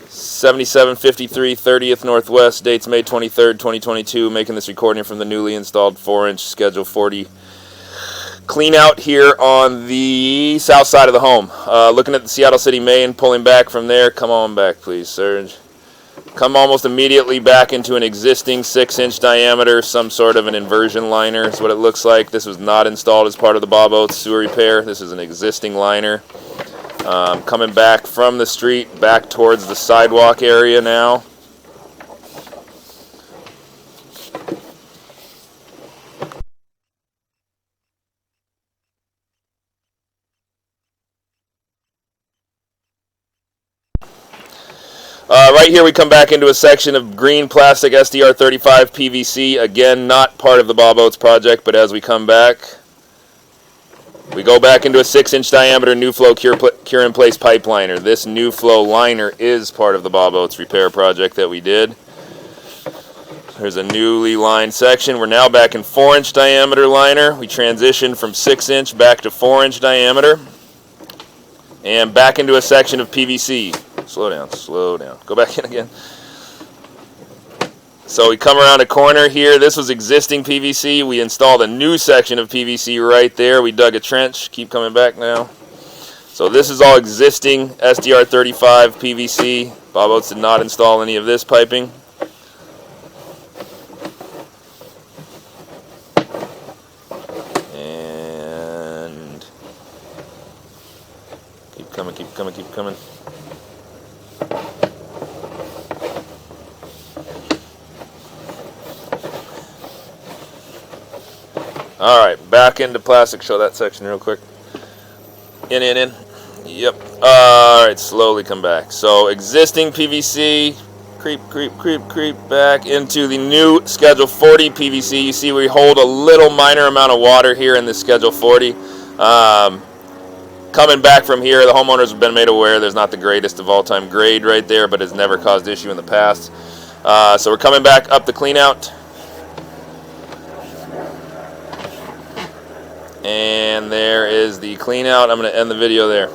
7753 30th Northwest, dates May 23rd, 2022. Making this recording from the newly installed 4-inch Schedule 40 clean out here on the south side of the home. Looking at the Seattle City main, pulling back from there. Come on back, please, Serge. Come almost immediately back into an existing 6-inch diameter, some sort of an inversion liner is what it looks like. This was not installed as part of the Bob Oates sewer repair. This is an existing liner. Coming back from the street, back towards the sidewalk area now. Right here we come back into a section of green plastic SDR35 PVC. Again, not part of the Bob Oates project, but as we come back, we go back into a 6-inch diameter new flow cure in place pipe liner. This new flow liner is part of the Bob Oates repair project that we did. There's a newly lined section. We're now back in 4-inch diameter liner. We transitioned from 6-inch back to 4-inch diameter and back into a section of PVC. Slow down, slow down. Go back in again. So we come around a corner here. This was existing PVC. We installed a new section of PVC right there. We dug a trench. Keep coming back now. So this is all existing SDR35 PVC. Bob Oates did not install any of this piping. And keep coming, keep coming, keep coming. Alright, back into plastic. Show that section real quick. In. Yep. Alright, slowly come back. So, existing PVC, creep back into the new Schedule 40 PVC. You see we hold a little minor amount of water here in this Schedule 40. Coming back from here, the homeowners have been made aware there's not the greatest of all-time grade right there, but has never caused issue in the past. So we're coming back up the cleanout. And there is the clean out. I'm going to end the video there.